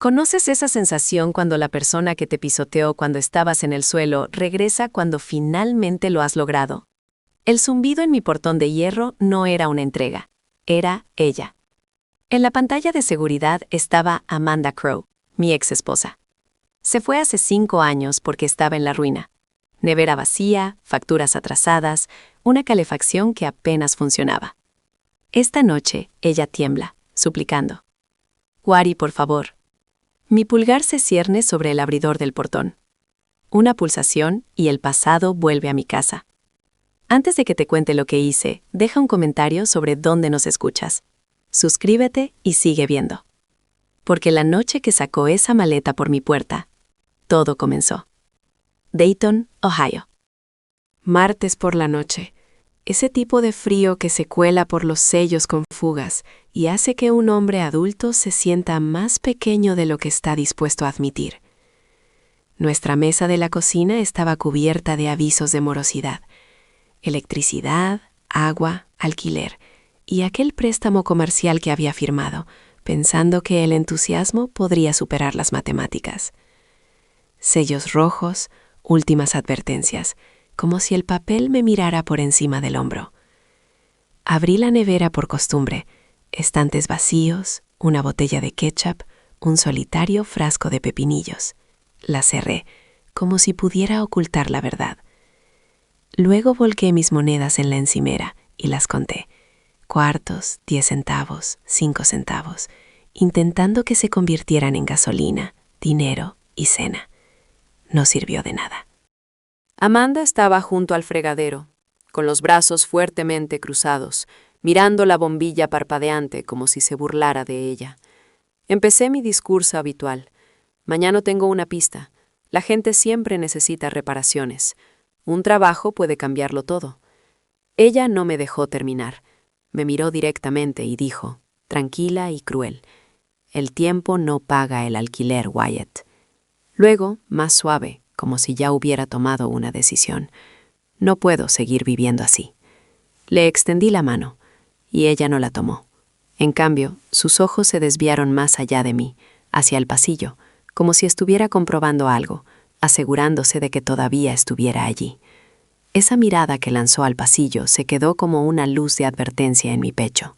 ¿Conoces esa sensación cuando la persona que te pisoteó cuando estabas en el suelo regresa cuando finalmente lo has logrado? El zumbido en mi portón de hierro no era una entrega, era ella. En la pantalla de seguridad estaba Amanda Crow, mi ex esposa. Se fue hace 5 años porque estaba en la ruina. Nevera vacía, facturas atrasadas, una calefacción que apenas funcionaba. Esta noche ella tiembla, suplicando. Wari, por favor. Mi pulgar se cierne sobre el abridor del portón. Una pulsación y el pasado vuelve a mi casa. Antes de que te cuente lo que hice, deja un comentario sobre dónde nos escuchas. Suscríbete y sigue viendo. Porque la noche que sacó esa maleta por mi puerta, todo comenzó. Dayton, Ohio. Martes por la noche. Ese tipo de frío que se cuela por los sellos con fugas y hace que un hombre adulto se sienta más pequeño de lo que está dispuesto a admitir. Nuestra mesa de la cocina estaba cubierta de avisos de morosidad. Electricidad, agua, alquiler y aquel préstamo comercial que había firmado, pensando que el entusiasmo podría superar las matemáticas. Sellos rojos, últimas advertencias, como si el papel me mirara por encima del hombro. Abrí la nevera por costumbre, estantes vacíos, una botella de ketchup, un solitario frasco de pepinillos. La cerré, como si pudiera ocultar la verdad. Luego volqué mis monedas en la encimera y las conté. Cuartos, 10 centavos, 5 centavos, intentando que se convirtieran en gasolina, dinero y cena. No sirvió de nada. Amanda estaba junto al fregadero, con los brazos fuertemente cruzados, mirando la bombilla parpadeante como si se burlara de ella. Empecé mi discurso habitual. Mañana tengo una pista. La gente siempre necesita reparaciones. Un trabajo puede cambiarlo todo. Ella no me dejó terminar. Me miró directamente y dijo, tranquila y cruel, el tiempo no paga el alquiler, Wyatt. Luego, más suave, como si ya hubiera tomado una decisión. No puedo seguir viviendo así. Le extendí la mano, y ella no la tomó. En cambio, sus ojos se desviaron más allá de mí, hacia el pasillo, como si estuviera comprobando algo, asegurándose de que todavía estuviera allí. Esa mirada que lanzó al pasillo se quedó como una luz de advertencia en mi pecho.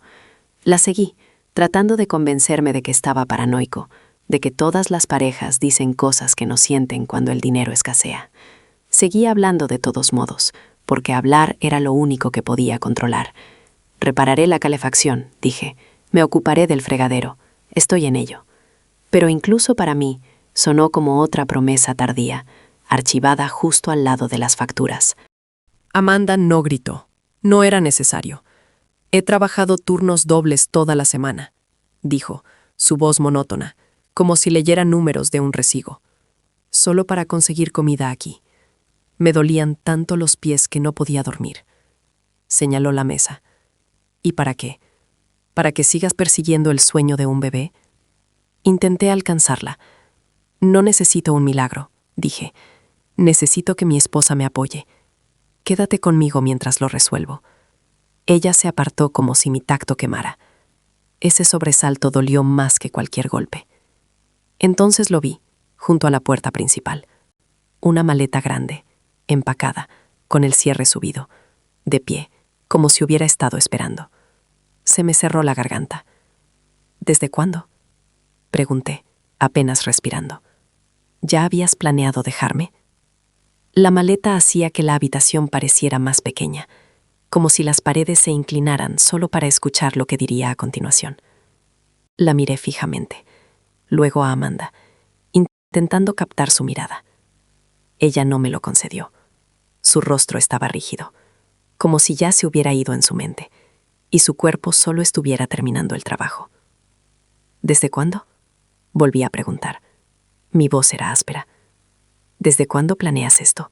La seguí, tratando de convencerme de que estaba paranoico, de que todas las parejas dicen cosas que no sienten cuando el dinero escasea. Seguí hablando de todos modos, porque hablar era lo único que podía controlar. Repararé la calefacción, dije. Me ocuparé del fregadero. Estoy en ello. Pero incluso para mí, sonó como otra promesa tardía, archivada justo al lado de las facturas. Amanda no gritó. No era necesario. He trabajado turnos dobles toda la semana, dijo, su voz monótona, como si leyera números de un recibo. Solo para conseguir comida aquí. Me dolían tanto los pies que no podía dormir. Señaló la mesa. ¿Y para qué? ¿Para que sigas persiguiendo el sueño de un bebé? Intenté alcanzarla. No necesito un milagro, dije. Necesito que mi esposa me apoye. Quédate conmigo mientras lo resuelvo. Ella se apartó como si mi tacto quemara. Ese sobresalto dolió más que cualquier golpe. Entonces lo vi, junto a la puerta principal. Una maleta grande, empacada, con el cierre subido, de pie, como si hubiera estado esperando. Se me cerró la garganta. ¿Desde cuándo?, pregunté, apenas respirando. ¿Ya habías planeado dejarme? La maleta hacía que la habitación pareciera más pequeña, como si las paredes se inclinaran solo para escuchar lo que diría a continuación. La miré fijamente, luego a Amanda, intentando captar su mirada. Ella no me lo concedió. Su rostro estaba rígido, como si ya se hubiera ido en su mente, y su cuerpo solo estuviera terminando el trabajo. ¿Desde cuándo?, volví a preguntar. Mi voz era áspera. ¿Desde cuándo planeas esto?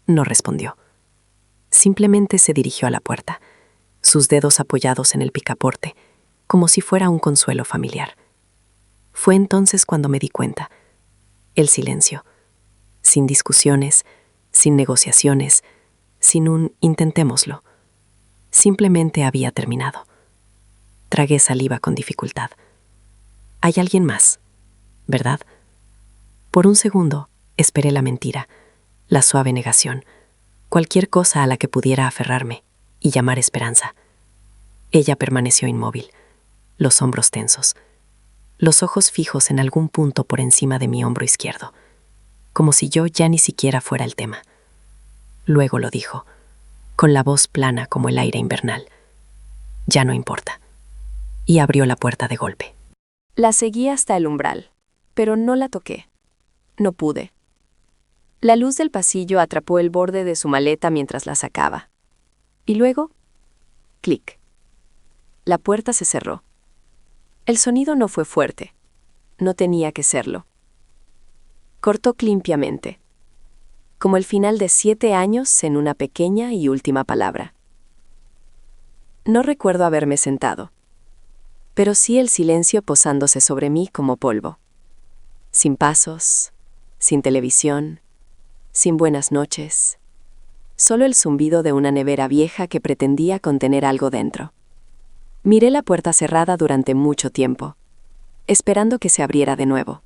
No respondió. Simplemente se dirigió a la puerta, sus dedos apoyados en el picaporte, como si fuera un consuelo familiar. Fue entonces cuando me di cuenta. El silencio. Sin discusiones, sin negociaciones, sin un intentémoslo. Simplemente había terminado. Tragué saliva con dificultad. ¿Hay alguien más?, ¿verdad? Por un segundo, esperé la mentira, la suave negación, cualquier cosa a la que pudiera aferrarme y llamar esperanza. Ella permaneció inmóvil, los hombros tensos, los ojos fijos en algún punto por encima de mi hombro izquierdo, como si yo ya ni siquiera fuera el tema. Luego lo dijo, con la voz plana como el aire invernal. Ya no importa. Y abrió la puerta de golpe. La seguí hasta el umbral, pero no la toqué. No pude. La luz del pasillo atrapó el borde de su maleta mientras la sacaba. Y luego, clic. La puerta se cerró. El sonido no fue fuerte. No tenía que serlo. Cortó limpiamente, como el final de 7 años en una pequeña y última palabra. No recuerdo haberme sentado, pero sí el silencio posándose sobre mí como polvo. Sin pasos, sin televisión, sin buenas noches. Solo el zumbido de una nevera vieja que pretendía contener algo dentro. Miré la puerta cerrada durante mucho tiempo, esperando que se abriera de nuevo.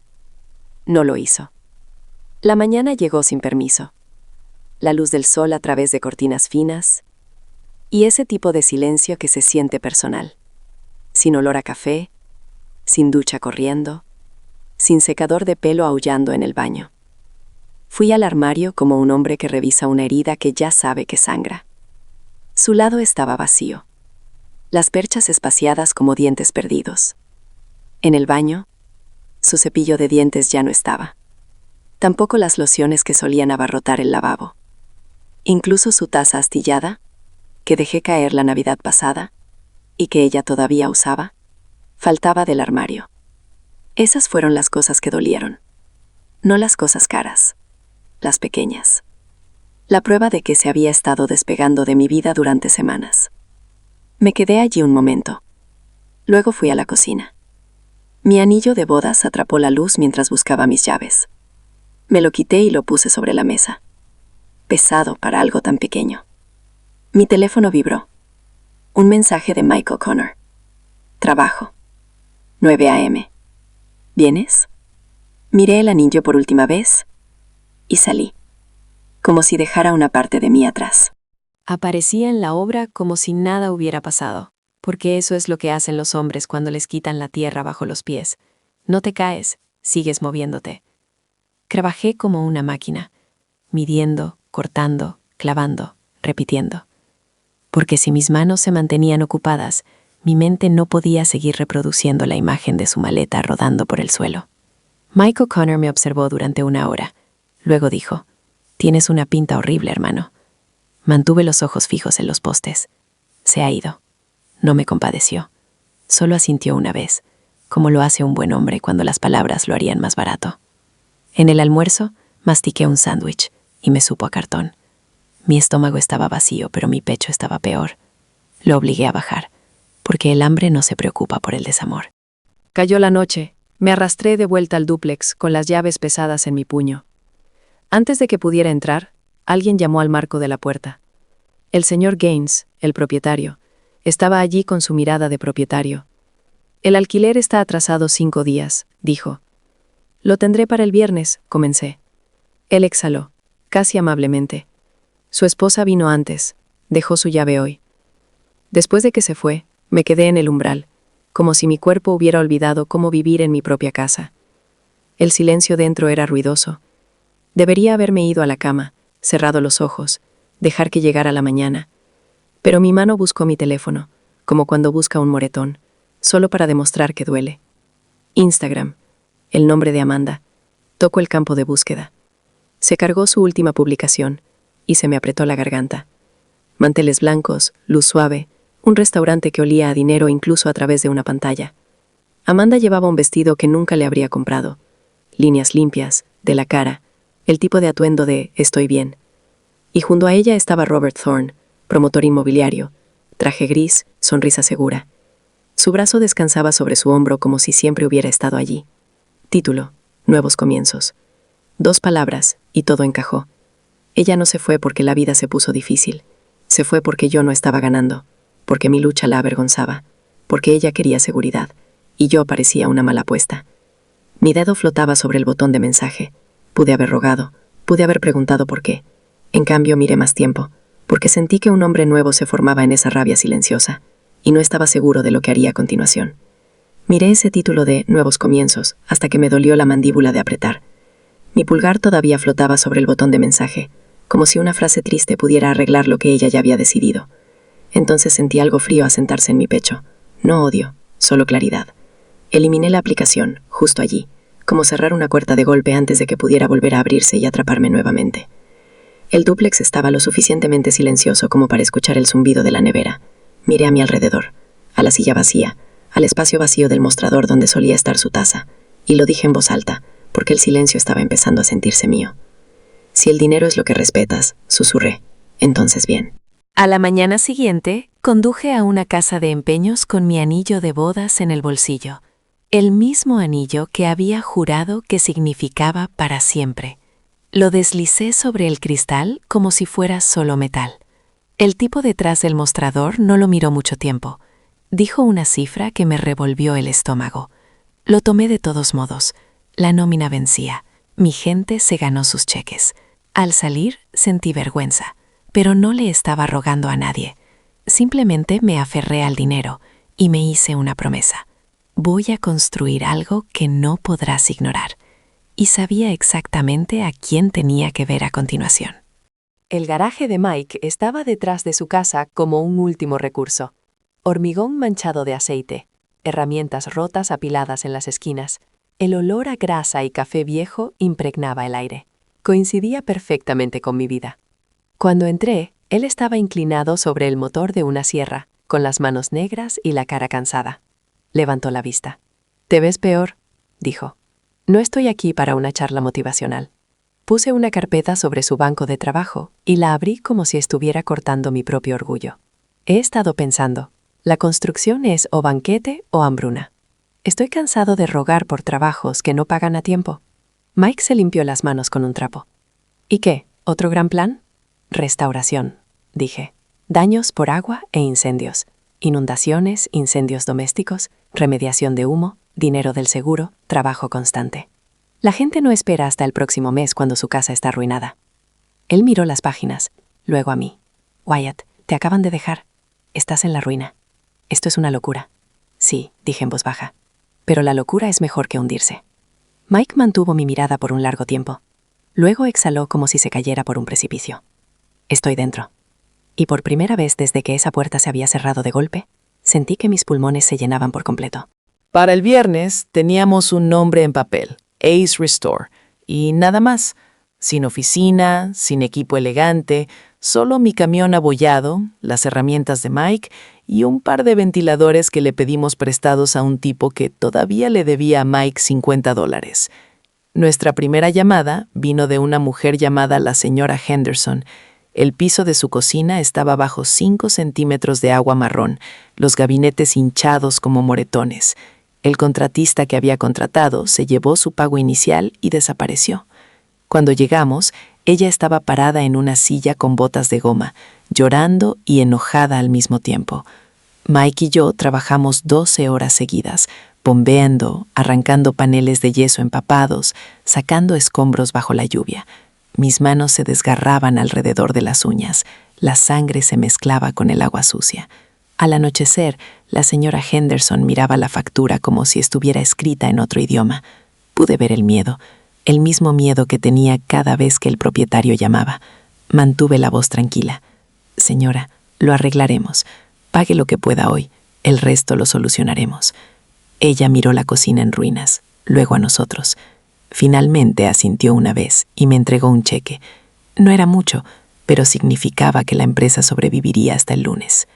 No lo hizo. La mañana llegó sin permiso. La luz del sol a través de cortinas finas y ese tipo de silencio que se siente personal. Sin olor a café, sin ducha corriendo, sin secador de pelo aullando en el baño. Fui al armario como un hombre que revisa una herida que ya sabe que sangra. Su lado estaba vacío. Las perchas espaciadas como dientes perdidos. En el baño, su cepillo de dientes ya no estaba. Tampoco las lociones que solían abarrotar el lavabo. Incluso su taza astillada, que dejé caer la Navidad pasada, y que ella todavía usaba, faltaba del armario. Esas fueron las cosas que dolieron. No las cosas caras, las pequeñas. La prueba de que se había estado despegando de mi vida durante semanas. Me quedé allí un momento. Luego fui a la cocina. Mi anillo de bodas atrapó la luz mientras buscaba mis llaves. Me lo quité y lo puse sobre la mesa. Pesado para algo tan pequeño. Mi teléfono vibró. Un mensaje de Michael Connor. Trabajo. 9 a.m. ¿Vienes? Miré el anillo por última vez y salí, como si dejara una parte de mí atrás. Aparecía en la obra como si nada hubiera pasado, porque eso es lo que hacen los hombres cuando les quitan la tierra bajo los pies. No te caes, sigues moviéndote. Trabajé como una máquina, midiendo, cortando, clavando, repitiendo. Porque si mis manos se mantenían ocupadas, mi mente no podía seguir reproduciendo la imagen de su maleta rodando por el suelo. Michael Connor me observó durante 1 hora. Luego dijo, «Tienes una pinta horrible, hermano». Mantuve los ojos fijos en los postes. Se ha ido. No me compadeció. Solo asintió una vez, como lo hace un buen hombre cuando las palabras lo harían más barato. En el almuerzo, mastiqué un sándwich y me supo a cartón. Mi estómago estaba vacío, pero mi pecho estaba peor. Lo obligué a bajar, porque el hambre no se preocupa por el desamor. Cayó la noche. Me arrastré de vuelta al dúplex con las llaves pesadas en mi puño. Antes de que pudiera entrar, alguien llamó al marco de la puerta. El señor Gaines, el propietario, estaba allí con su mirada de propietario. «El alquiler está atrasado 5 días», dijo. «Lo tendré para el viernes», comencé. Él exhaló, casi amablemente. Su esposa vino antes, dejó su llave hoy. Después de que se fue, me quedé en el umbral, como si mi cuerpo hubiera olvidado cómo vivir en mi propia casa. El silencio dentro era ruidoso. Debería haberme ido a la cama, cerrado los ojos, dejar que llegara la mañana. Pero mi mano buscó mi teléfono, como cuando busca un moretón, solo para demostrar que duele. Instagram, el nombre de Amanda. Toco el campo de búsqueda. Se cargó su última publicación y se me apretó la garganta. Manteles blancos, luz suave, un restaurante que olía a dinero incluso a través de una pantalla. Amanda llevaba un vestido que nunca le habría comprado. Líneas limpias, de la cara, el tipo de atuendo de «estoy bien». Y junto a ella estaba Robert Thorne, promotor inmobiliario, traje gris, sonrisa segura. Su brazo descansaba sobre su hombro como si siempre hubiera estado allí. Título, Nuevos comienzos. 2 palabras, y todo encajó. Ella no se fue porque la vida se puso difícil. Se fue porque yo no estaba ganando, porque mi lucha la avergonzaba, porque ella quería seguridad, y yo parecía una mala apuesta. Mi dedo flotaba sobre el botón de mensaje. Pude haber rogado, pude haber preguntado por qué. En cambio, miré más tiempo, porque sentí que un hombre nuevo se formaba en esa rabia silenciosa, y no estaba seguro de lo que haría a continuación. Miré ese título de Nuevos Comienzos hasta que me dolió la mandíbula de apretar. Mi pulgar todavía flotaba sobre el botón de mensaje, como si una frase triste pudiera arreglar lo que ella ya había decidido. Entonces sentí algo frío asentarse en mi pecho. No odio, solo claridad. Eliminé la aplicación, justo allí, como cerrar una puerta de golpe antes de que pudiera volver a abrirse y atraparme nuevamente. El dúplex estaba lo suficientemente silencioso como para escuchar el zumbido de la nevera. Miré a mi alrededor, a la silla vacía, al espacio vacío del mostrador donde solía estar su taza, y lo dije en voz alta, porque el silencio estaba empezando a sentirse mío. Si el dinero es lo que respetas, susurré, entonces bien. A la mañana siguiente, conduje a una casa de empeños con mi anillo de bodas en el bolsillo, el mismo anillo que había jurado que significaba para siempre. Lo deslicé sobre el cristal como si fuera solo metal. El tipo detrás del mostrador no lo miró mucho tiempo. Dijo una cifra que me revolvió el estómago. Lo tomé de todos modos. La nómina vencía. Mi gente se ganó sus cheques. Al salir, sentí vergüenza, pero no le estaba rogando a nadie. Simplemente me aferré al dinero y me hice una promesa. Voy a construir algo que no podrás ignorar. Y sabía exactamente a quién tenía que ver a continuación. El garaje de Mike estaba detrás de su casa como un último recurso. Hormigón manchado de aceite, herramientas rotas apiladas en las esquinas. El olor a grasa y café viejo impregnaba el aire. Coincidía perfectamente con mi vida. Cuando entré, él estaba inclinado sobre el motor de una sierra, con las manos negras y la cara cansada. Levantó la vista. «¿Te ves peor?», dijo. «No estoy aquí para una charla motivacional». Puse una carpeta sobre su banco de trabajo y la abrí como si estuviera cortando mi propio orgullo. He estado pensando, la construcción es o banquete o hambruna. Estoy cansado de rogar por trabajos que no pagan a tiempo. Mike se limpió las manos con un trapo. ¿Y qué? ¿Otro gran plan? Restauración, dije. Daños por agua e incendios. Inundaciones, incendios domésticos, remediación de humo, dinero del seguro, trabajo constante. La gente no espera hasta el próximo mes cuando su casa está arruinada. Él miró las páginas, luego a mí. Wyatt, te acaban de dejar. Estás en la ruina. Esto es una locura. Sí, dije en voz baja. Pero la locura es mejor que hundirse. Mike mantuvo mi mirada por un largo tiempo. Luego exhaló como si se cayera por un precipicio. Estoy dentro. Y por primera vez desde que esa puerta se había cerrado de golpe, sentí que mis pulmones se llenaban por completo. Para el viernes teníamos un nombre en papel, Ace Restore, y nada más. Sin oficina, sin equipo elegante, solo mi camión abollado, las herramientas de Mike y un par de ventiladores que le pedimos prestados a un tipo que todavía le debía a Mike $50. Nuestra primera llamada vino de una mujer llamada la señora Henderson. El piso de su cocina estaba bajo 5 centímetros de agua marrón, los gabinetes hinchados como moretones. El contratista que había contratado se llevó su pago inicial y desapareció. Cuando llegamos, ella estaba parada en una silla con botas de goma, llorando y enojada al mismo tiempo. Mike y yo trabajamos 12 horas seguidas, bombeando, arrancando paneles de yeso empapados, sacando escombros bajo la lluvia. Mis manos se desgarraban alrededor de las uñas, la sangre se mezclaba con el agua sucia. Al anochecer, la señora Henderson miraba la factura como si estuviera escrita en otro idioma. Pude ver el miedo, el mismo miedo que tenía cada vez que el propietario llamaba. Mantuve la voz tranquila. Señora, lo arreglaremos. Pague lo que pueda hoy, el resto lo solucionaremos. Ella miró la cocina en ruinas, luego a nosotros. Finalmente asintió una vez y me entregó un cheque. No era mucho, pero significaba que la empresa sobreviviría hasta el lunes.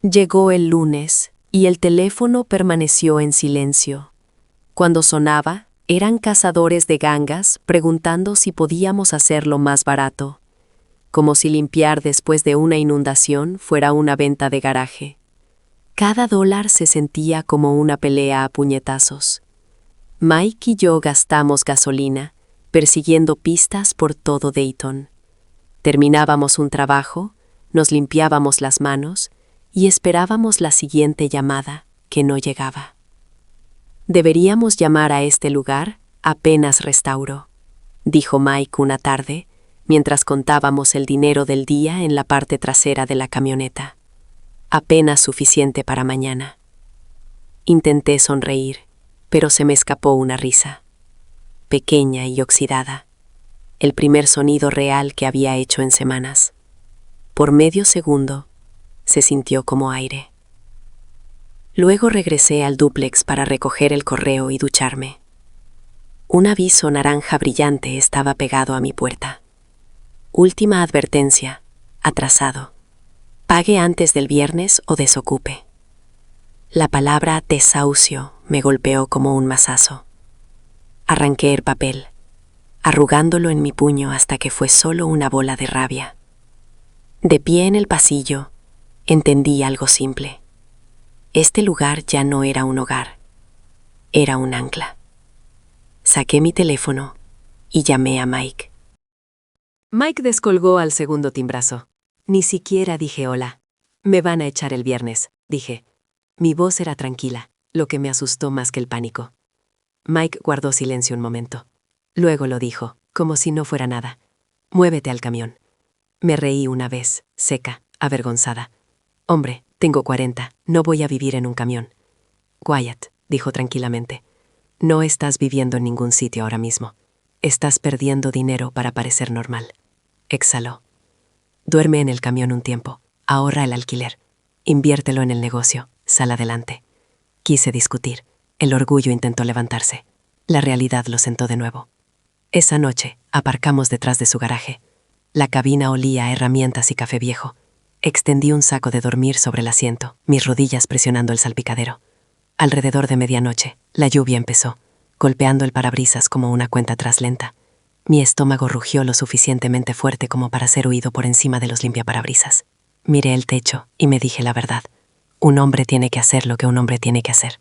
Llegó el lunes y el teléfono permaneció en silencio. Cuando sonaba, eran cazadores de gangas preguntando si podíamos hacerlo más barato, como si limpiar después de una inundación fuera una venta de garaje. Cada dólar se sentía como una pelea a puñetazos. Mike y yo gastamos gasolina, persiguiendo pistas por todo Dayton. Terminábamos un trabajo, nos limpiábamos las manos y esperábamos la siguiente llamada, que no llegaba. Deberíamos llamar a este lugar Apenas Restauro, dijo Mike una tarde, mientras contábamos el dinero del día en la parte trasera de la camioneta. Apenas suficiente para mañana. Intenté sonreír, pero se me escapó una risa. Pequeña y oxidada. El primer sonido real que había hecho en semanas. Por medio segundo, se sintió como aire. Luego regresé al dúplex para recoger el correo y ducharme. Un aviso naranja brillante estaba pegado a mi puerta. Última advertencia, atrasado. Pague antes del viernes o desocupe. La palabra desahucio me golpeó como un mazazo. Arranqué el papel, arrugándolo en mi puño hasta que fue solo una bola de rabia. De pie en el pasillo, entendí algo simple. Este lugar ya no era un hogar, era un ancla. Saqué mi teléfono y llamé a Mike. Mike descolgó al segundo timbrazo. Ni siquiera dije hola. Me van a echar el viernes, dije. Mi voz era tranquila, lo que me asustó más que el pánico. Mike guardó silencio un momento. Luego lo dijo, como si no fuera nada. Muévete al camión. Me reí una vez, seca, avergonzada. Hombre, tengo 40, no voy a vivir en un camión. Wyatt, dijo tranquilamente, no estás viviendo en ningún sitio ahora mismo. Estás perdiendo dinero para parecer normal. Exhaló. Duerme en el camión un tiempo, ahorra el alquiler, inviértelo en el negocio, sal adelante. Quise discutir, el orgullo intentó levantarse. La realidad lo sentó de nuevo. Esa noche, aparcamos detrás de su garaje. La cabina olía a herramientas y café viejo. Extendí un saco de dormir sobre el asiento, mis rodillas presionando el salpicadero. Alrededor de medianoche, la lluvia empezó, golpeando el parabrisas como una cuenta atrás lenta. Mi estómago rugió lo suficientemente fuerte como para ser oído por encima de los limpiaparabrisas. Miré el techo y me dije la verdad. Un hombre tiene que hacer lo que un hombre tiene que hacer.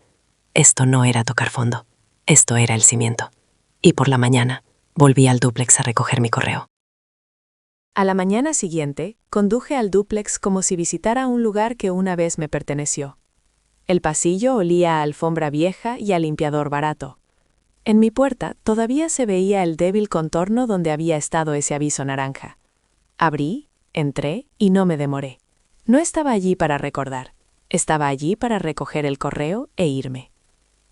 Esto no era tocar fondo. Esto era el cimiento. Y por la mañana, volví al dúplex a recoger mi correo. A la mañana siguiente, conduje al dúplex como si visitara un lugar que una vez me perteneció. El pasillo olía a alfombra vieja y a limpiador barato. En mi puerta todavía se veía el débil contorno donde había estado ese aviso naranja. Abrí, entré y no me demoré. No estaba allí para recordar. Estaba allí para recoger el correo e irme.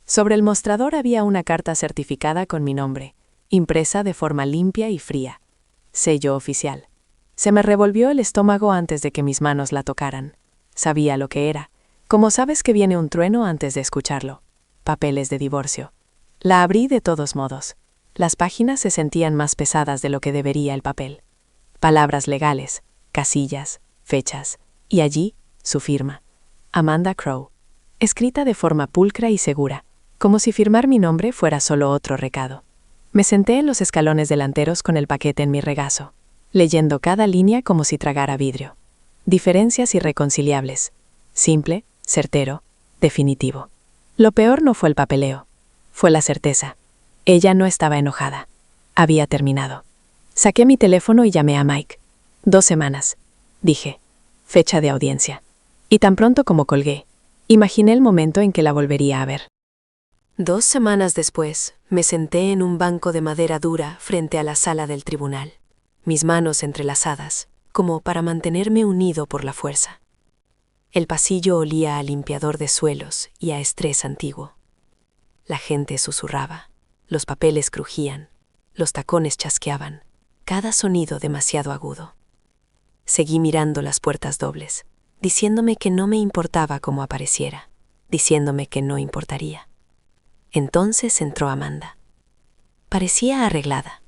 Sobre el mostrador había una carta certificada con mi nombre, impresa de forma limpia y fría. Sello oficial. Se me revolvió el estómago antes de que mis manos la tocaran. Sabía lo que era. Como sabes que viene un trueno antes de escucharlo. Papeles de divorcio. La abrí de todos modos. Las páginas se sentían más pesadas de lo que debería el papel. Palabras legales, casillas, fechas, y allí, su firma. Amanda Crow. Escrita de forma pulcra y segura, como si firmar mi nombre fuera solo otro recado. Me senté en los escalones delanteros con el paquete en mi regazo, leyendo cada línea como si tragara vidrio. Diferencias irreconciliables. Simple, certero, definitivo. Lo peor no fue el papeleo. Fue la certeza. Ella no estaba enojada. Había terminado. Saqué mi teléfono y llamé a Mike. 2 semanas, dije. Fecha de audiencia. Y tan pronto como colgué, imaginé el momento en que la volvería a ver. 2 semanas después, me senté en un banco de madera dura frente a la sala del tribunal, mis manos entrelazadas, como para mantenerme unido por la fuerza. El pasillo olía a limpiador de suelos y a estrés antiguo. La gente susurraba, los papeles crujían, los tacones chasqueaban, cada sonido demasiado agudo. Seguí mirando las puertas dobles, diciéndome que no me importaba cómo apareciera, diciéndome que no importaría. Entonces entró Amanda. Parecía arreglada.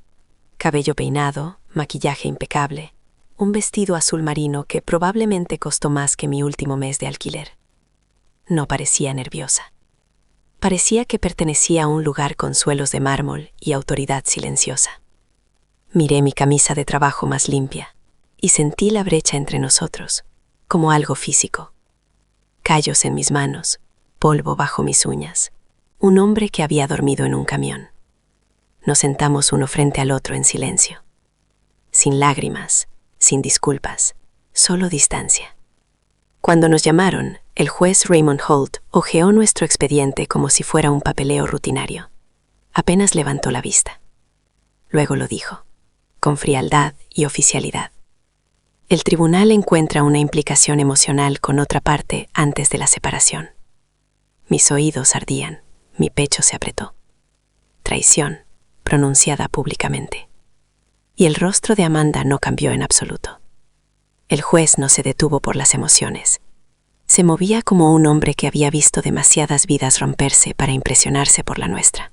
Cabello peinado, maquillaje impecable, un vestido azul marino que probablemente costó más que mi último mes de alquiler. No parecía nerviosa. Parecía que pertenecía a un lugar con suelos de mármol y autoridad silenciosa. Miré mi camisa de trabajo más limpia y sentí la brecha entre nosotros, como algo físico. Callos en mis manos, polvo bajo mis uñas, un hombre que había dormido en un camión. Nos sentamos uno frente al otro en silencio. Sin lágrimas, sin disculpas, solo distancia. Cuando nos llamaron, El juez Raymond Holt hojeó nuestro expediente como si fuera un papeleo rutinario. Apenas levantó la vista. Luego lo dijo, con frialdad y oficialidad. El tribunal encuentra una implicación emocional con otra parte antes de la separación. Mis oídos ardían, mi pecho se apretó. Traición, pronunciada públicamente. Y el rostro de Amanda no cambió en absoluto. El juez no se detuvo por las emociones. Se movía como un hombre que había visto demasiadas vidas romperse para impresionarse por la nuestra.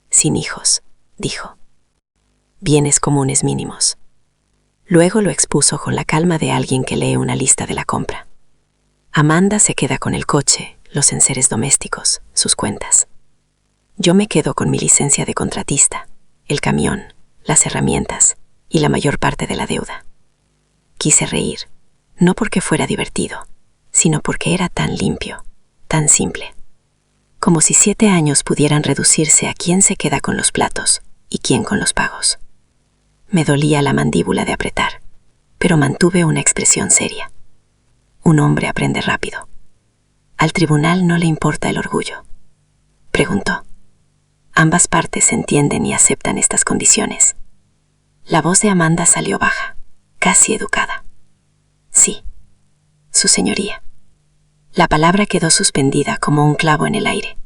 Sin hijos, dijo. Bienes comunes mínimos. Luego lo expuso con la calma de alguien que lee una lista de la compra. Amanda se queda con el coche, los enseres domésticos, sus cuentas. Yo me quedo con mi licencia de contratista, el camión, las herramientas y la mayor parte de la deuda. Quise reír, no porque fuera divertido, sino porque era tan limpio, tan simple. Como si 7 años pudieran reducirse a quién se queda con los platos y quién con los pagos. Me dolía la mandíbula de apretar, pero mantuve una expresión seria. Un hombre aprende rápido. Al tribunal no le importa el orgullo. Preguntó. Ambas partes entienden y aceptan estas condiciones. La voz de Amanda salió baja, casi educada. Sí, su señoría. La palabra quedó suspendida como un clavo en el aire.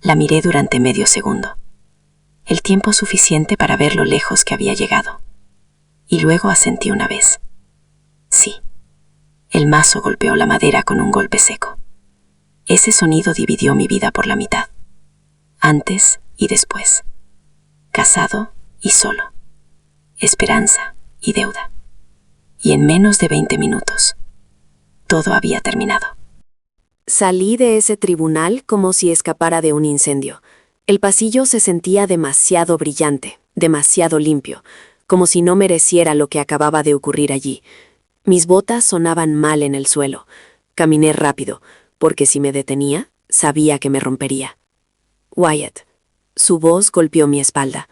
La miré durante medio segundo. El tiempo suficiente para ver lo lejos que había llegado. Y luego asentí una vez. Sí. El mazo golpeó la madera con un golpe seco. Ese sonido dividió mi vida por la mitad. Antes y después. Casado y solo. Esperanza y deuda. Y en menos de 20 minutos, todo había terminado. Salí de ese tribunal como si escapara de un incendio. El pasillo se sentía demasiado brillante, demasiado limpio, como si no mereciera lo que acababa de ocurrir allí. Mis botas sonaban mal en el suelo. Caminé rápido, porque si me detenía, sabía que me rompería. Wyatt. Su voz golpeó mi espalda.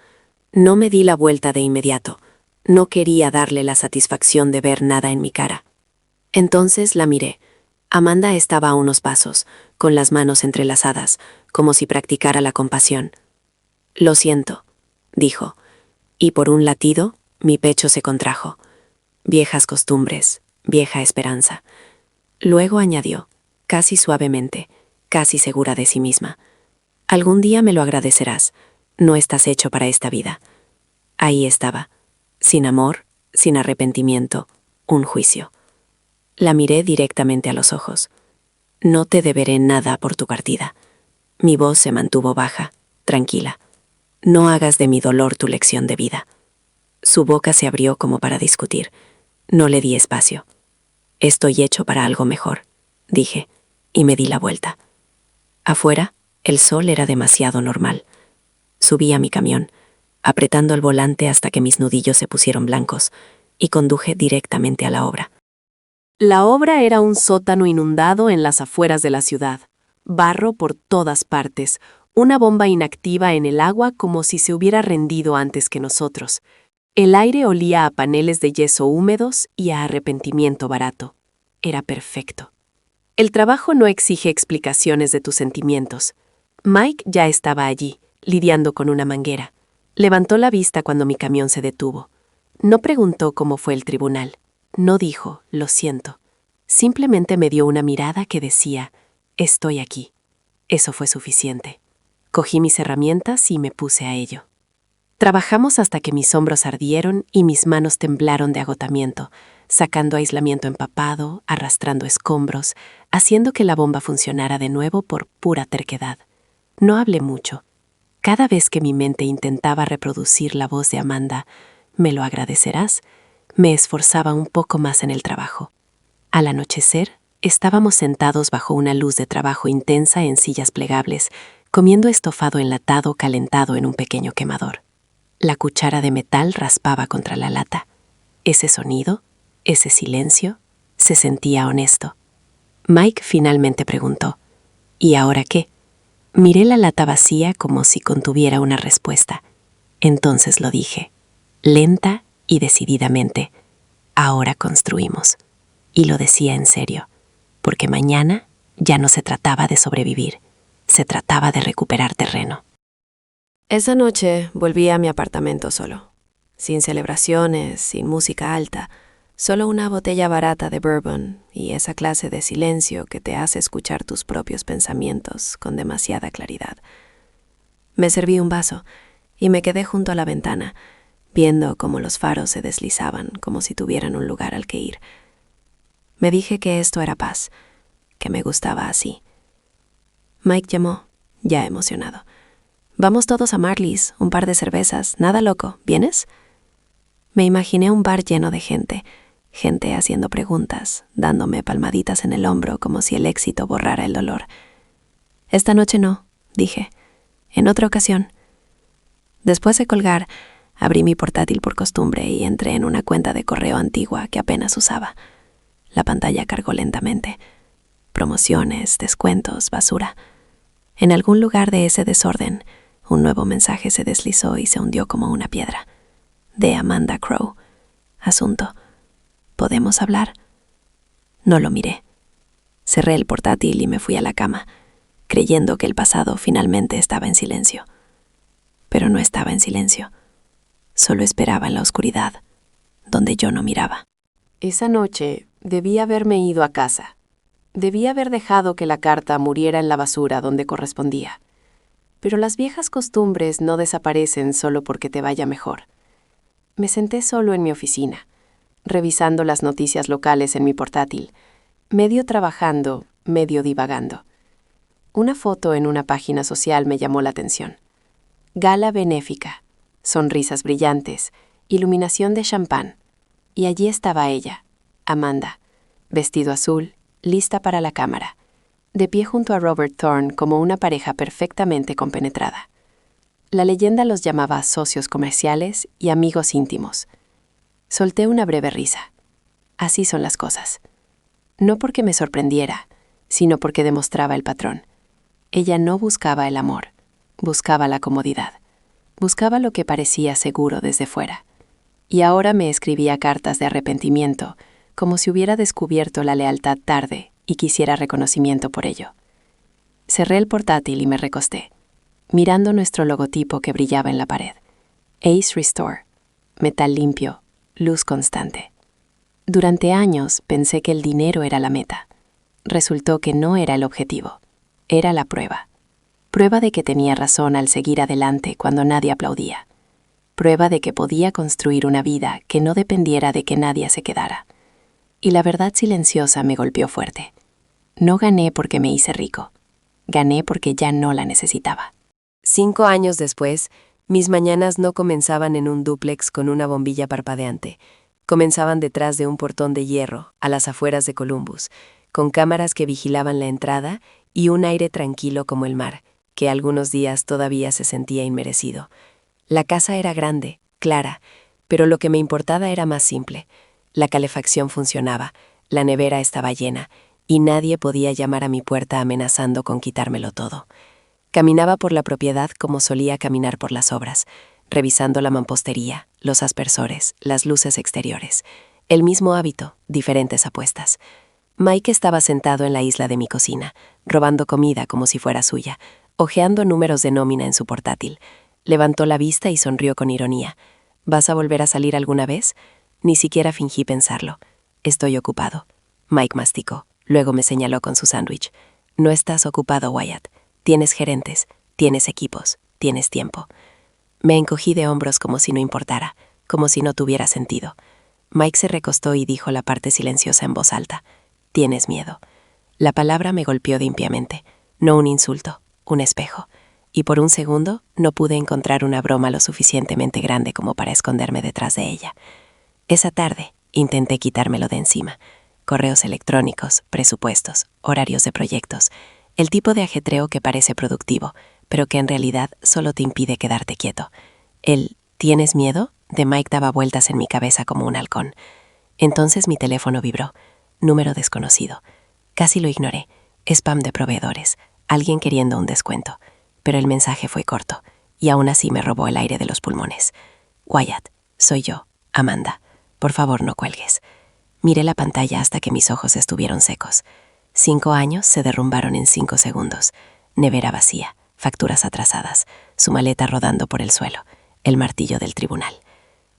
No me di la vuelta de inmediato. No quería darle la satisfacción de ver nada en mi cara. Entonces la miré. Amanda estaba a unos pasos, con las manos entrelazadas, como si practicara la compasión. «Lo siento», dijo, y por un latido, mi pecho se contrajo. Viejas costumbres, vieja esperanza. Luego añadió, casi suavemente, casi segura de sí misma. «Algún día me lo agradecerás. No estás hecho para esta vida». Ahí estaba, sin amor, sin arrepentimiento, un juicio. La miré directamente a los ojos. «No te deberé nada por tu partida». Mi voz se mantuvo baja, tranquila. «No hagas de mi dolor tu lección de vida». Su boca se abrió como para discutir. No le di espacio. «Estoy hecho para algo mejor», dije, y me di la vuelta. Afuera, el sol era demasiado normal. Subí a mi camión, apretando el volante hasta que mis nudillos se pusieron blancos, y conduje directamente a la obra. La obra era un sótano inundado en las afueras de la ciudad. Barro por todas partes, una bomba inactiva en el agua como si se hubiera rendido antes que nosotros. El aire olía a paneles de yeso húmedos y a arrepentimiento barato. Era perfecto. El trabajo no exige explicaciones de tus sentimientos. Mike ya estaba allí, lidiando con una manguera. Levantó la vista cuando mi camión se detuvo. No preguntó cómo fue el tribunal. No dijo, lo siento. Simplemente me dio una mirada que decía, estoy aquí. Eso fue suficiente. Cogí mis herramientas y me puse a ello. Trabajamos hasta que mis hombros ardieron y mis manos temblaron de agotamiento, sacando aislamiento empapado, arrastrando escombros, haciendo que la bomba funcionara de nuevo por pura terquedad. No hablé mucho. Cada vez que mi mente intentaba reproducir la voz de Amanda, «Me lo agradecerás», me esforzaba un poco más en el trabajo. Al anochecer, estábamos sentados bajo una luz de trabajo intensa en sillas plegables, comiendo estofado enlatado calentado en un pequeño quemador. La cuchara de metal raspaba contra la lata. Ese sonido, ese silencio, se sentía honesto. Mike finalmente preguntó, «¿Y ahora qué?». Miré la lata vacía como si contuviera una respuesta. Entonces lo dije, lenta y decididamente, «Ahora construimos». Y lo decía en serio, porque mañana ya no se trataba de sobrevivir, se trataba de recuperar terreno. Esa noche volví a mi apartamento solo, sin celebraciones, sin música alta, solo una botella barata de bourbon y esa clase de silencio que te hace escuchar tus propios pensamientos con demasiada claridad. Me serví un vaso y me quedé junto a la ventana, viendo cómo los faros se deslizaban como si tuvieran un lugar al que ir. Me dije que esto era paz, que me gustaba así. Mike llamó, ya emocionado. «Vamos todos a Marley's, un par de cervezas, nada loco, ¿vienes?» Me imaginé un bar lleno de gente haciendo preguntas, dándome palmaditas en el hombro como si el éxito borrara el dolor. «Esta noche no», dije. «En otra ocasión». Después de colgar, abrí mi portátil por costumbre y entré en una cuenta de correo antigua que apenas usaba. La pantalla cargó lentamente. Promociones, descuentos, basura. En algún lugar de ese desorden, un nuevo mensaje se deslizó y se hundió como una piedra. De Amanda Crow. Asunto: ¿podemos hablar? No lo miré. Cerré el portátil y me fui a la cama, creyendo que el pasado finalmente estaba en silencio. Pero no estaba en silencio. Solo esperaba en la oscuridad, donde yo no miraba. Esa noche debí haberme ido a casa. Debí haber dejado que la carta muriera en la basura donde correspondía. Pero las viejas costumbres no desaparecen solo porque te vaya mejor. Me senté solo en mi oficina, revisando las noticias locales en mi portátil, medio trabajando, medio divagando. Una foto en una página social me llamó la atención. Gala benéfica, sonrisas brillantes, iluminación de champán. Y allí estaba ella, Amanda, vestido azul, lista para la cámara, de pie junto a Robert Thorne como una pareja perfectamente compenetrada. La leyenda los llamaba socios comerciales y amigos íntimos. Solté una breve risa. Así son las cosas. No porque me sorprendiera, sino porque demostraba el patrón. Ella no buscaba el amor, buscaba la comodidad. Buscaba lo que parecía seguro desde fuera. Y ahora me escribía cartas de arrepentimiento, como si hubiera descubierto la lealtad tarde y quisiera reconocimiento por ello. Cerré el portátil y me recosté, mirando nuestro logotipo que brillaba en la pared. Ace Restore, metal limpio, luz constante. Durante años pensé que el dinero era la meta. Resultó que no era el objetivo, era la prueba. Prueba de que tenía razón al seguir adelante cuando nadie aplaudía. Prueba de que podía construir una vida que no dependiera de que nadie se quedara. Y la verdad silenciosa me golpeó fuerte. No gané porque me hice rico. Gané porque ya no la necesitaba. 5 años después, mis mañanas no comenzaban en un dúplex con una bombilla parpadeante. Comenzaban detrás de un portón de hierro, a las afueras de Columbus, con cámaras que vigilaban la entrada y un aire tranquilo como el mar, que algunos días todavía se sentía inmerecido. La casa era grande, clara, pero lo que me importaba era más simple. La calefacción funcionaba, la nevera estaba llena, y nadie podía llamar a mi puerta amenazando con quitármelo todo. Caminaba por la propiedad como solía caminar por las obras, revisando la mampostería, los aspersores, las luces exteriores. El mismo hábito, diferentes apuestas. Mike estaba sentado en la isla de mi cocina, robando comida como si fuera suya, hojeando números de nómina en su portátil. Levantó la vista y sonrió con ironía. «¿Vas a volver a salir alguna vez?» Ni siquiera fingí pensarlo. «Estoy ocupado». Mike masticó. Luego me señaló con su sándwich. «No estás ocupado, Wyatt. Tienes gerentes, tienes equipos, tienes tiempo». Me encogí de hombros como si no importara, como si no tuviera sentido. Mike se recostó y dijo la parte silenciosa en voz alta. «Tienes miedo». La palabra me golpeó limpiamente. No un insulto, un espejo. Y por un segundo no pude encontrar una broma lo suficientemente grande como para esconderme detrás de ella. Esa tarde intenté quitármelo de encima. Correos electrónicos, presupuestos, horarios de proyectos. El tipo de ajetreo que parece productivo, pero que en realidad solo te impide quedarte quieto. El «¿tienes miedo?» de Mike daba vueltas en mi cabeza como un halcón. Entonces mi teléfono vibró. Número desconocido. Casi lo ignoré. Spam de proveedores. Alguien queriendo un descuento. Pero el mensaje fue corto, y aún así me robó el aire de los pulmones. «Wyatt, soy yo, Amanda. Por favor, no cuelgues». Miré la pantalla hasta que mis ojos estuvieron secos. 5 años se derrumbaron en 5 segundos. Nevera vacía, facturas atrasadas, su maleta rodando por el suelo, el martillo del tribunal.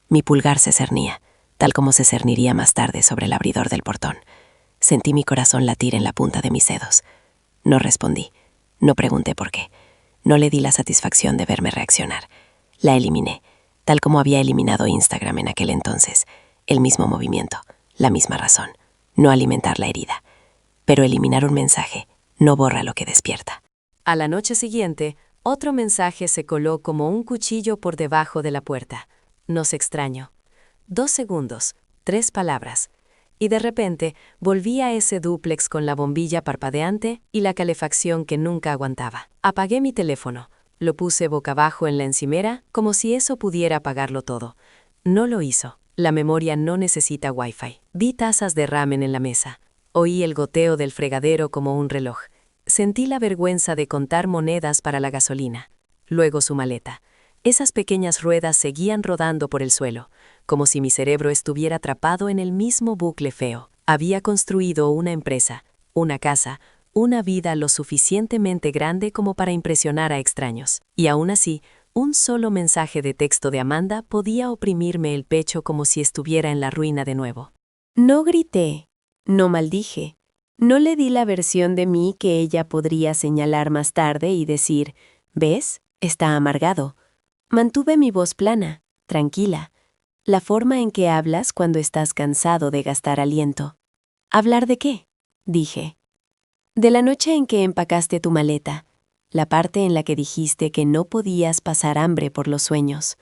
Mi pulgar se cernía, tal como se cerniría más tarde sobre el abridor del portón. Sentí mi corazón latir en la punta de mis dedos. No respondí, no pregunté por qué. No le di la satisfacción de verme reaccionar. La eliminé, tal como había eliminado Instagram en aquel entonces. El mismo movimiento, la misma razón, no alimentar la herida. Pero eliminar un mensaje no borra lo que despierta. A la noche siguiente, otro mensaje se coló como un cuchillo por debajo de la puerta. Nos extraño. 2 segundos, 3 palabras. Y de repente volví a ese dúplex con la bombilla parpadeante y la calefacción que nunca aguantaba. Apagué mi teléfono. Lo puse boca abajo en la encimera como si eso pudiera apagarlo todo. No lo hizo. La memoria no necesita Wi-Fi. Vi tazas de ramen en la mesa. Oí el goteo del fregadero como un reloj. Sentí la vergüenza de contar monedas para la gasolina. Luego su maleta. Esas pequeñas ruedas seguían rodando por el suelo, como si mi cerebro estuviera atrapado en el mismo bucle feo. Había construido una empresa, una casa, una vida lo suficientemente grande como para impresionar a extraños. Y aún así, un solo mensaje de texto de Amanda podía oprimirme el pecho como si estuviera en la ruina de nuevo. No grité, no maldije, no le di la versión de mí que ella podría señalar más tarde y decir, ¿ves? Está amargado. Mantuve mi voz plana, tranquila, la forma en que hablas cuando estás cansado de gastar aliento. ¿Hablar de qué? Dije. De la noche en que empacaste tu maleta, la parte en la que dijiste que no podías pasar hambre por los sueños.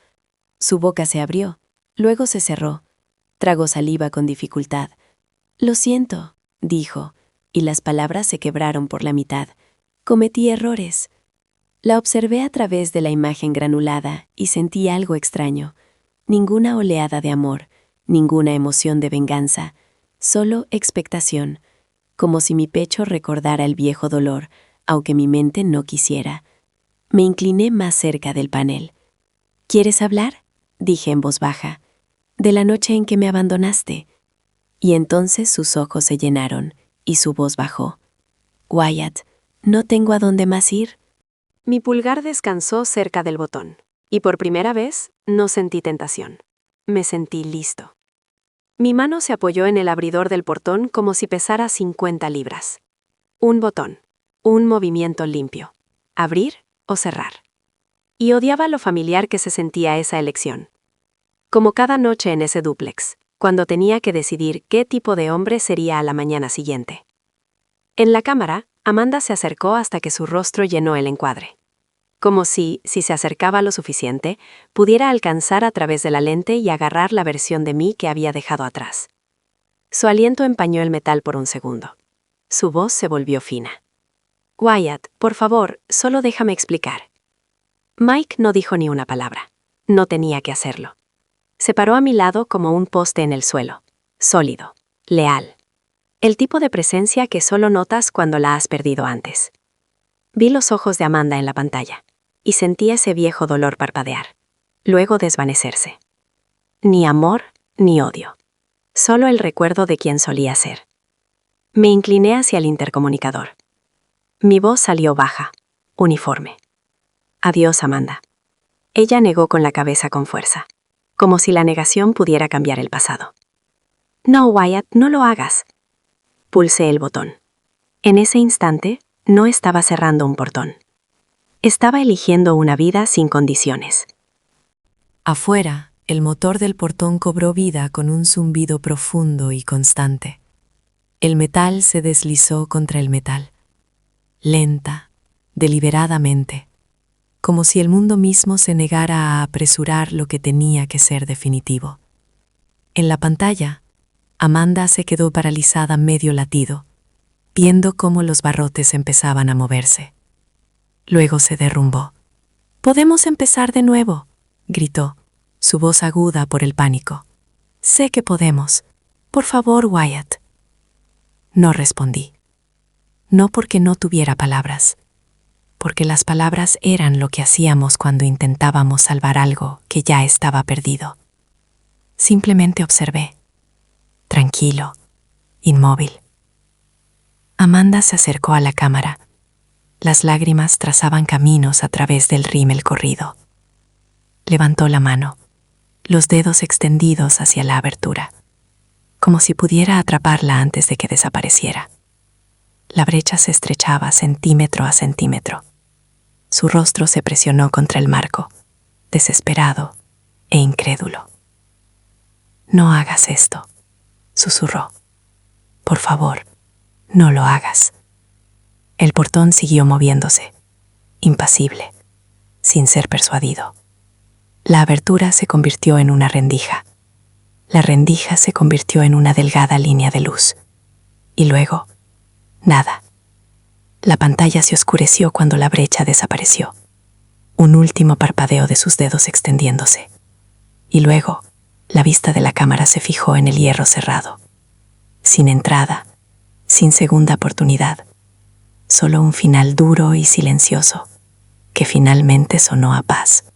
Su boca se abrió, luego se cerró. Tragó saliva con dificultad. Lo siento, dijo, y las palabras se quebraron por la mitad. Cometí errores. La observé a través de la imagen granulada y sentí algo extraño. Ninguna oleada de amor, ninguna emoción de venganza, solo expectación, como si mi pecho recordara el viejo dolor, aunque mi mente no quisiera. Me incliné más cerca del panel. ¿Quieres hablar?, dije en voz baja. De la noche en que me abandonaste. Y entonces sus ojos se llenaron y su voz bajó. Wyatt, ¿no tengo a dónde más ir? Mi pulgar descansó cerca del botón, y por primera vez no sentí tentación. Me sentí listo. Mi mano se apoyó en el abridor del portón como si pesara 50 libras. Un botón, un movimiento limpio. Abrir o cerrar. Y odiaba lo familiar que se sentía esa elección. Como cada noche en ese dúplex, cuando tenía que decidir qué tipo de hombre sería a la mañana siguiente. En la cámara, Amanda se acercó hasta que su rostro llenó el encuadre. Como si se acercaba lo suficiente, pudiera alcanzar a través de la lente y agarrar la versión de mí que había dejado atrás. Su aliento empañó el metal por un segundo. Su voz se volvió fina. Wyatt, por favor, solo déjame explicar. Mike no dijo ni una palabra. No tenía que hacerlo. Se paró a mi lado como un poste en el suelo. Sólido. Leal. El tipo de presencia que solo notas cuando la has perdido antes. Vi los ojos de Amanda en la pantalla y sentí ese viejo dolor parpadear, luego desvanecerse. Ni amor ni odio. Solo el recuerdo de quién solía ser. Me incliné hacia el intercomunicador. Mi voz salió baja, uniforme. Adiós, Amanda. Ella negó con la cabeza con fuerza, como si la negación pudiera cambiar el pasado. No, Wyatt, no lo hagas. Pulsé el botón. En ese instante, no estaba cerrando un portón. Estaba eligiendo una vida sin condiciones. Afuera, el motor del portón cobró vida con un zumbido profundo y constante. El metal se deslizó contra el metal. Lenta, deliberadamente, como si el mundo mismo se negara a apresurar lo que tenía que ser definitivo. En la pantalla, Amanda se quedó paralizada medio latido, viendo cómo los barrotes empezaban a moverse. Luego se derrumbó. «¡Podemos empezar de nuevo!», gritó, su voz aguda por el pánico. «Sé que podemos. Por favor, Wyatt». No respondí. No porque no tuviera palabras, porque las palabras eran lo que hacíamos cuando intentábamos salvar algo que ya estaba perdido. Simplemente observé, tranquilo, inmóvil. Amanda se acercó a la cámara. Las lágrimas trazaban caminos a través del rímel corrido. Levantó la mano, los dedos extendidos hacia la abertura, como si pudiera atraparla antes de que desapareciera. La brecha se estrechaba centímetro a centímetro. Su rostro se presionó contra el marco, desesperado e incrédulo. «No hagas esto», susurró. «Por favor, no lo hagas». El portón siguió moviéndose, impasible, sin ser persuadido. La abertura se convirtió en una rendija. La rendija se convirtió en una delgada línea de luz. Y luego, nada. La pantalla se oscureció cuando la brecha desapareció. Un último parpadeo de sus dedos extendiéndose. Y luego, la vista de la cámara se fijó en el hierro cerrado. Sin entrada, sin segunda oportunidad. Solo un final duro y silencioso, que finalmente sonó a paz.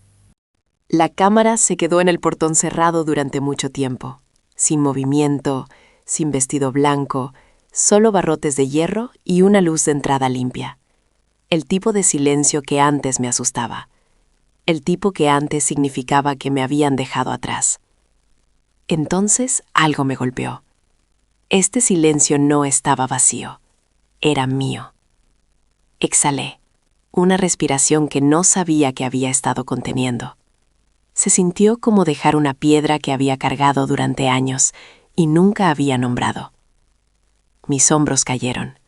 La cámara se quedó en el portón cerrado durante mucho tiempo, sin movimiento, sin vestido blanco, solo barrotes de hierro y una luz de entrada limpia. El tipo de silencio que antes me asustaba. El tipo que antes significaba que me habían dejado atrás. Entonces algo me golpeó. Este silencio no estaba vacío, era mío. Exhalé, una respiración que no sabía que había estado conteniendo. Se sintió como dejar una piedra que había cargado durante años y nunca había nombrado. Mis hombros cayeron,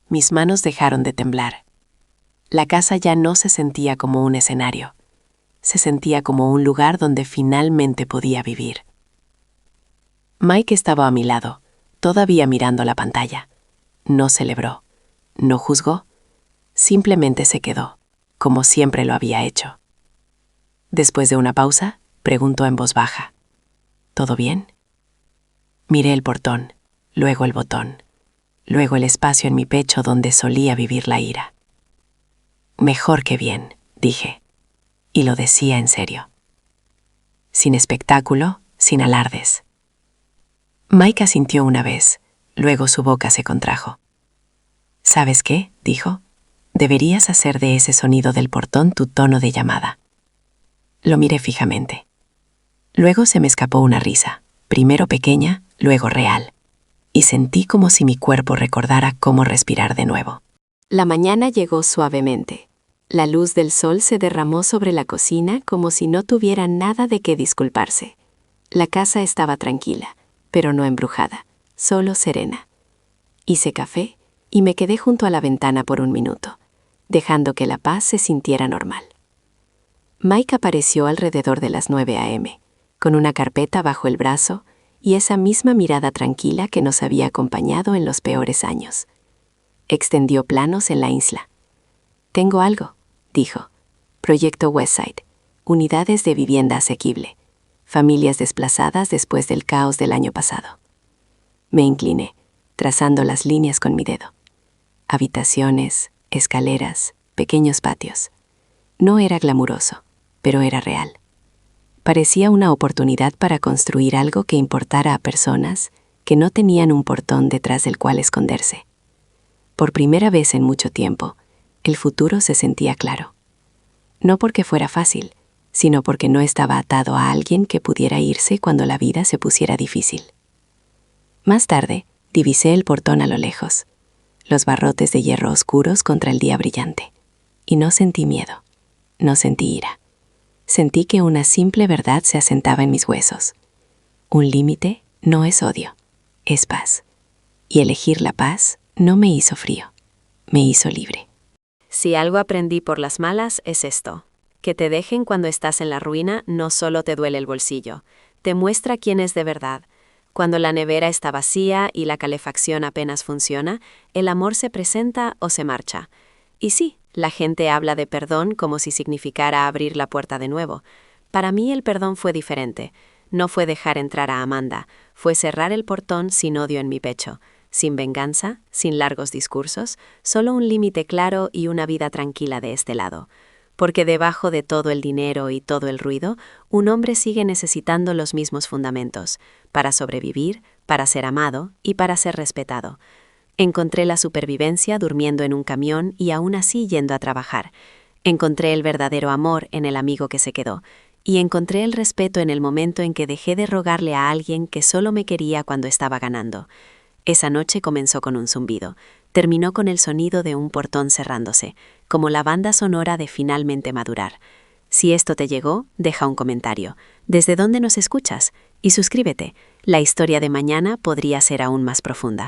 mis manos dejaron de temblar. La casa ya no se sentía como un escenario, se sentía como un lugar donde finalmente podía vivir. Mike estaba a mi lado, todavía mirando la pantalla. No celebró, no juzgó, simplemente se quedó, como siempre lo había hecho. Después de una pausa, preguntó en voz baja: ¿Todo bien? Miré el portón, luego el botón, luego el espacio en mi pecho donde solía vivir la ira. Mejor que bien, dije, y lo decía en serio. Sin espectáculo, sin alardes. Mike asintió una vez, luego su boca se contrajo. ¿Sabes qué?, dijo. Deberías hacer de ese sonido del portón tu tono de llamada. Lo miré fijamente. Luego se me escapó una risa, primero pequeña, luego real, y sentí como si mi cuerpo recordara cómo respirar de nuevo. La mañana llegó suavemente. La luz del sol se derramó sobre la cocina como si no tuviera nada de qué disculparse. La casa estaba tranquila, pero no embrujada, solo serena. Hice café y me quedé junto a la ventana por un minuto, dejando que la paz se sintiera normal. Mike apareció alrededor de las 9 a.m., con una carpeta bajo el brazo y esa misma mirada tranquila que nos había acompañado en los peores años. Extendió planos en la isla. «Tengo algo», dijo. «Proyecto Westside, unidades de vivienda asequible, familias desplazadas después del caos del año pasado». Me incliné, trazando las líneas con mi dedo. Habitaciones, escaleras, pequeños patios. No era glamuroso, pero era real. Parecía una oportunidad para construir algo que importara a personas que no tenían un portón detrás del cual esconderse. Por primera vez en mucho tiempo, el futuro se sentía claro. No porque fuera fácil, sino porque no estaba atado a alguien que pudiera irse cuando la vida se pusiera difícil. Más tarde, divisé el portón a lo lejos, los barrotes de hierro oscuros contra el día brillante, y no sentí miedo, no sentí ira. Sentí que una simple verdad se asentaba en mis huesos. Un límite no es odio, es paz. Y elegir la paz no me hizo frío, me hizo libre. Si algo aprendí por las malas es esto: que te dejen cuando estás en la ruina no solo te duele el bolsillo, te muestra quién es de verdad. Cuando la nevera está vacía y la calefacción apenas funciona, el amor se presenta o se marcha. Y sí, la gente habla de perdón como si significara abrir la puerta de nuevo. Para mí el perdón fue diferente. No fue dejar entrar a Amanda, fue cerrar el portón sin odio en mi pecho, sin venganza, sin largos discursos, solo un límite claro y una vida tranquila de este lado. Porque debajo de todo el dinero y todo el ruido, un hombre sigue necesitando los mismos fundamentos, para sobrevivir, para ser amado y para ser respetado. Encontré la supervivencia durmiendo en un camión y aún así yendo a trabajar. Encontré el verdadero amor en el amigo que se quedó. Y encontré el respeto en el momento en que dejé de rogarle a alguien que solo me quería cuando estaba ganando. Esa noche comenzó con un zumbido. Terminó con el sonido de un portón cerrándose, como la banda sonora de finalmente madurar. Si esto te llegó, deja un comentario. ¿Desde dónde nos escuchas? Y suscríbete. La historia de mañana podría ser aún más profunda.